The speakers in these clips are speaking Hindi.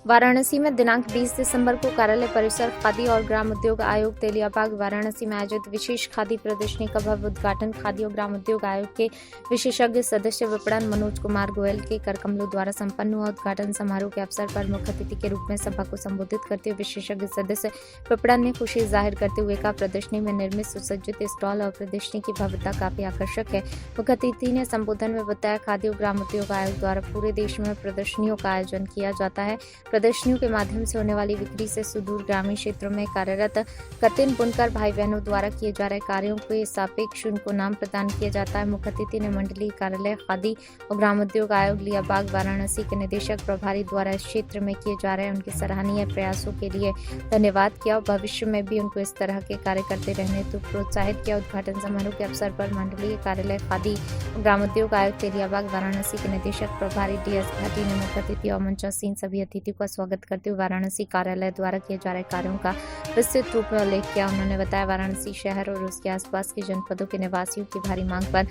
वाराणसी में दिनांक 20 दिसंबर को कार्यालय परिसर खादी और ग्राम उद्योग आयोग तेलियाबाग वाराणसी में आयोजित विशेष खादी प्रदर्शनी का भव्य उद्घाटन खादी और ग्राम उद्योग आयोग के विशेषज्ञ सदस्य विपणन मनोज कुमार गोयल के करकमलों द्वारा संपन्न हुआ। उद्घाटन समारोह के अवसर पर मुख्य अतिथि के रूप में सभा को संबोधित करते हुए विशेषज्ञ सदस्य विपणन ने खुशी जाहिर करते हुए कहा, प्रदर्शनी में निर्मित सुसज्जित स्टॉल और प्रदर्शनी की भव्यता काफी आकर्षक है। मुख्य अतिथि ने संबोधन में बताया, खादी और ग्राम उद्योग आयोग द्वारा पूरे देश में प्रदर्शनियों का आयोजन किया जाता है। प्रदर्शनियों के माध्यम से होने वाली बिक्री से सुदूर ग्रामीण क्षेत्रों में कार्यरत कतिन बुनकर भाई बहनों द्वारा किए जा रहे कार्यों के सापेक्ष उनको नाम प्रदान किया जाता है। मुख्य अतिथि ने मंडलीय कार्यालय खादी और ग्राम उद्योग आयोग लियाबाग वाराणसी के निदेशक प्रभारी द्वारा इस क्षेत्र में किए जा रहे उनके सराहनीय प्रयासों के लिए धन्यवाद किया और भविष्य में भी उनको इस तरह के कार्य करते रहने तो प्रोत्साहित किया। उद्घाटन समारोह के अवसर पर मंडलीय कार्यालय खादी और ग्राम उद्योग आयोग तेलियाबाग वाराणसी के निदेशक प्रभारी DS घाटी ने मुख्य अतिथि और मंचासीन सभी अतिथियों का स्वागत करते हुए वाराणसी कार्यालय द्वारा किए जा रहे कार्यों का विस्तृत रूप में उल्लेख किया। उन्होंने बताया, वाराणसी शहर और उसके आसपास के जनपदों के निवासियों की भारी मांग पर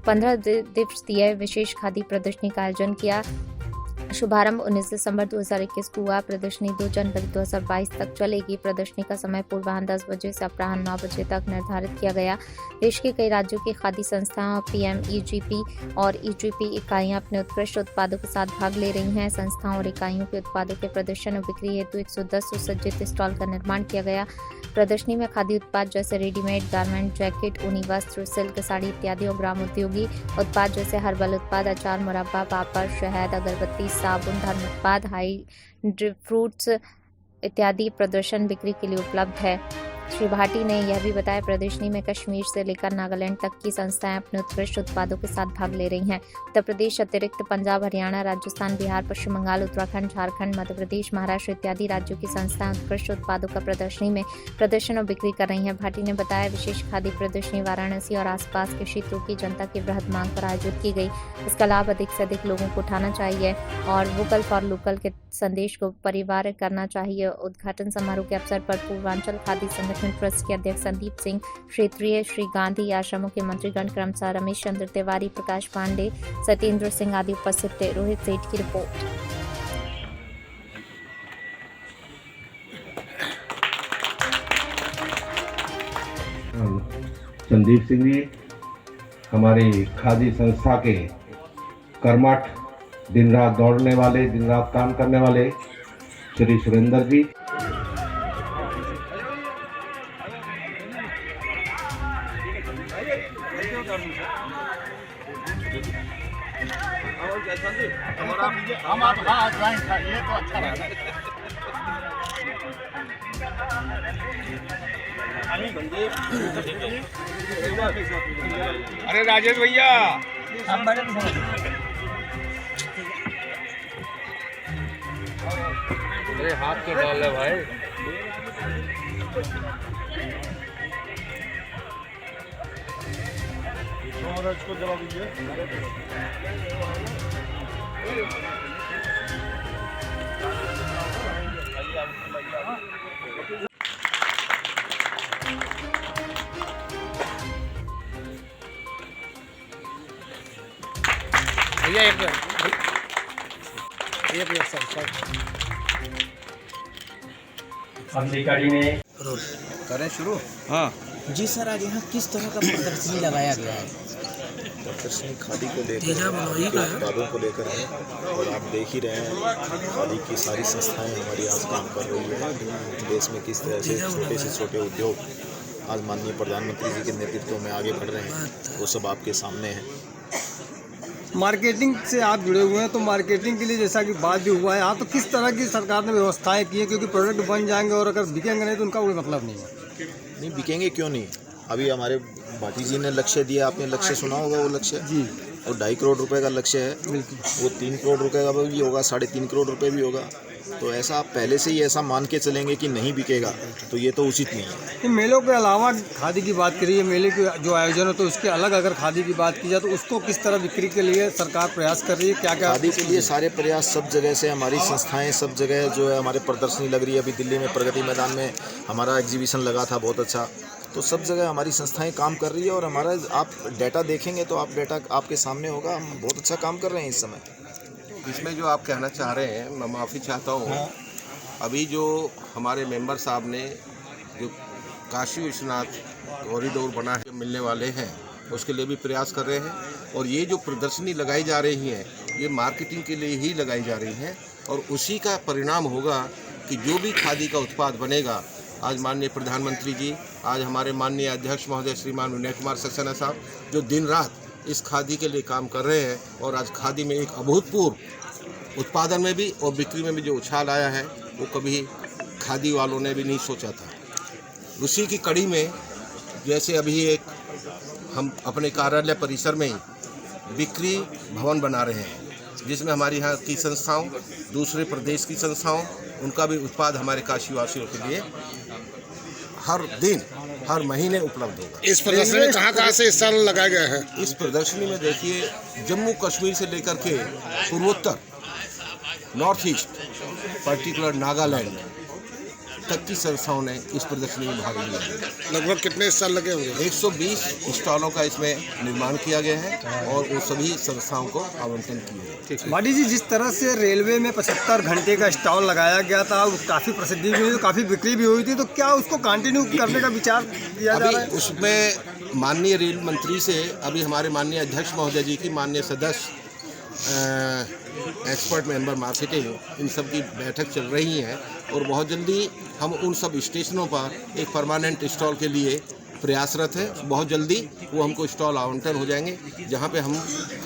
15 दिवसीय विशेष खादी प्रदर्शनी का आयोजन किया। शुभारंभ 19 दिसंबर 2021 को हुआ। प्रदर्शनी 2 जनवरी 2022 तक चलेगी। प्रदर्शनी का समय पूर्वाह्न 10 बजे से अपराह्न 9 बजे तक निर्धारित किया गया। देश के कई राज्यों की खादी संस्थाओं PMEGP और EGP इकाइयां अपने उत्कृष्ट उत्पादों के साथ भाग ले रही हैं। संस्थाओं और इकाइयों के उत्पादों के प्रदर्शन और बिक्री हेतु 110 सुसज्जित स्टॉल का निर्माण किया गया। प्रदर्शनी में खादी उत्पाद जैसे रेडीमेड गारमेंट, जैकेट, ऊनी वस्त्र, सिल्क साड़ी इत्यादि और ग्राम उद्योगी उत्पाद जैसे हर्बल उत्पाद, अचार, मुरब्बा, पापड़, शहद, अगरबत्ती, साबुन, धर्म उत्पाद, हाई फ्रूट्स इत्यादि प्रदर्शन बिक्री के लिए उपलब्ध है। श्री भाटी ने यह भी बताया, प्रदर्शनी में कश्मीर से लेकर नागालैंड तक की संस्थाएं अपने उत्कृष्ट उत्पादों के साथ भाग ले रही हैं। उत्तर प्रदेश अतिरिक्त पंजाब, हरियाणा, राजस्थान, बिहार, पश्चिम बंगाल, उत्तराखंड, झारखंड, मध्य प्रदेश, महाराष्ट्र इत्यादि राज्यों की संस्थाएं उत्कृष्ट उत्पादों का प्रदर्शनी में प्रदर्शन और बिक्री कर रही हैं। भाटी ने बताया, विशेष खादी प्रदर्शनी वाराणसी और आसपास के क्षेत्रों की जनता की बृहद मांग पर आयोजित की गई। इसका लाभ अधिक से अधिक लोगों को उठाना चाहिए और वोकल फॉर लोकल के संदेश को परिवार करना चाहिए। उद्घाटन समारोह के अवसर पर पूर्वांचल खादी संगठन ट्रस्ट के अध्यक्ष संदीप सिंह, क्षेत्रीय श्री गांधी आश्रमों के मंत्रीगण क्रमशः रमेश चंद्र तिवारी, प्रकाश पांडे, सत्येंद्र सिंह आदि उपस्थित थे। रोहित सेठ की रिपोर्ट। संदीप सिंह जी, हमारी खादी संस्था के कर्मठ, दिन रात दौड़ने वाले, दिन रात काम करने वाले श्री सुरेंद्र जी, अरे राजेश भैया, अरे हाथ तो डाल है भाई। इसको जला दीजिए। भैया एक सर अधिकारी ने करें शुरू। हाँ जी सर, आज यहाँ किस तरह का प्रदर्शनी लगाया गया है? प्रदर्शनी खादी को लेकर, उत्पादों को लेकर है और आप देख ही रहे हैं खादी की सारी संस्थाएं हमारी आज काम कर रही है। देश में किस तरह से छोटे से छोटे उद्योग आज माननीय प्रधानमंत्री जी के नेतृत्व में आगे बढ़ रहे हैं, वो सब आपके सामने है। मार्केटिंग से आप जुड़े हुए हैं, तो मार्केटिंग के लिए जैसा कि बात भी हुआ है यहाँ, तो किस तरह की सरकार ने व्यवस्थाएं की हैं? क्योंकि प्रोडक्ट बन जाएंगे और अगर बिकेंगे नहीं तो उनका कोई मतलब नहीं है। नहीं बिकेंगे क्यों नहीं? अभी हमारे भाटी जी ने लक्ष्य दिया, आपने लक्ष्य सुना होगा वो लक्ष्य जी, वो 2.5 करोड़ रुपए का लक्ष्य है। वो 3 करोड़ रुपए का भी होगा, 3.5 करोड़ रुपए भी होगा। तो ऐसा आप पहले से ही ऐसा मान के चलेंगे कि नहीं बिकेगा तो ये तो उचित नहीं है। इन मेलों के अलावा खादी की बात करिए, मेले के जो आयोजन हो तो उसके अलग अगर खादी की बात की जाए तो उसको किस तरह बिक्री के लिए सरकार प्रयास कर रही है? क्या क्या खादी के लिए सारे प्रयास सब जगह से, हमारी संस्थाएं सब जगह जो है हमारे प्रदर्शनी लग रही है। अभी दिल्ली में प्रगति मैदान में हमारा एग्जीबिशन लगा था, बहुत अच्छा। तो सब जगह हमारी संस्थाएं काम कर रही है और हमारा आप डाटा देखेंगे तो आप डाटा आपके सामने होगा। हम बहुत अच्छा काम कर रहे हैं इस समय। इसमें जो आप कहना चाह रहे हैं, मैं माफ़ी चाहता हूँ। अभी जो हमारे मेंबर साहब ने जो काशी विश्वनाथ कॉरिडोर बना है, मिलने वाले हैं, उसके लिए भी प्रयास कर रहे हैं। और ये जो प्रदर्शनी लगाई जा रही है, ये मार्केटिंग के लिए ही लगाई जा रही है और उसी का परिणाम होगा कि जो भी खादी का उत्पाद बनेगा, आज माननीय प्रधानमंत्री जी, आज हमारे माननीय अध्यक्ष महोदय श्रीमान विनय कुमार सक्सेना साहब जो दिन रात इस खादी के लिए काम कर रहे हैं और आज खादी में एक अभूतपूर्व उत्पादन में भी और बिक्री में भी जो उछाल आया है, वो कभी खादी वालों ने भी नहीं सोचा था। उसी की कड़ी में जैसे अभी एक हम अपने कार्यालय परिसर में ही बिक्री भवन बना रहे हैं, जिसमें हमारी यहाँ की संस्थाओं, दूसरे प्रदेश की संस्थाओं, उनका भी उत्पाद हमारे काशीवासियों के लिए हर दिन हर महीने उपलब्ध होगा। इस प्रदर्शनी में कहाँ से स्टॉल लगाए गए हैं? इस प्रदर्शनी में देखिए, जम्मू कश्मीर से लेकर के पूर्वोत्तर, नॉर्थ ईस्ट, पर्टिकुलर नागालैंड तक की संस्थाओं ने इस प्रदर्शनी में भाग लिया है। लगभग कितने स्टॉल लगे होंगे? 120 स्टॉलों का इसमें निर्माण किया गया है और वो सभी संस्थाओं को आवंटन किए गए। माडी जी, जिस तरह से रेलवे में 75 घंटे का स्टॉल लगाया गया था, वो काफ़ी प्रसिद्धि भी हुई, काफ़ी बिक्री भी हुई थी, तो क्या उसको कंटिन्यू करने का विचार किया जा रहा है? उसमें माननीय रेल मंत्री से अभी हमारे माननीय अध्यक्ष महोदय जी की माननीय सदस्य एक्सपर्ट मेंबर मार्केटिंग, इन सब की बैठक चल रही है और बहुत जल्दी हम उन सब स्टेशनों पर एक परमानेंट स्टॉल के लिए प्रयासरत हैं। बहुत जल्दी वो हमको स्टॉल आवंटन हो जाएंगे, जहां पे हम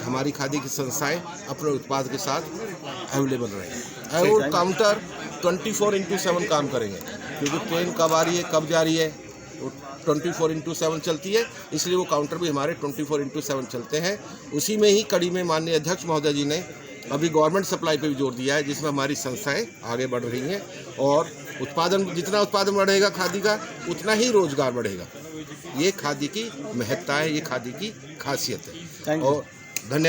हमारी खादी की संस्थाएं अपने उत्पाद के साथ अवेलेबल रहेंगे और काउंटर 24/7 काम करेंगे, क्योंकि ट्रेन कब आ रही है, कब जा रही है, वो 24/7 चलती है, इसलिए वो काउंटर भी हमारे 24/7 चलते हैं। उसी में ही कड़ी में माननीय अध्यक्ष महोदय जी ने अभी गवर्नमेंट सप्लाई पे भी जोर दिया है, जिसमें हमारी संस्थाएं आगे बढ़ रही हैं और उत्पादन, जितना उत्पादन बढ़ेगा खादी का, उतना ही रोजगार बढ़ेगा। ये खादी की महत्ता है, ये खादी की खासियत है। और धन्यवाद।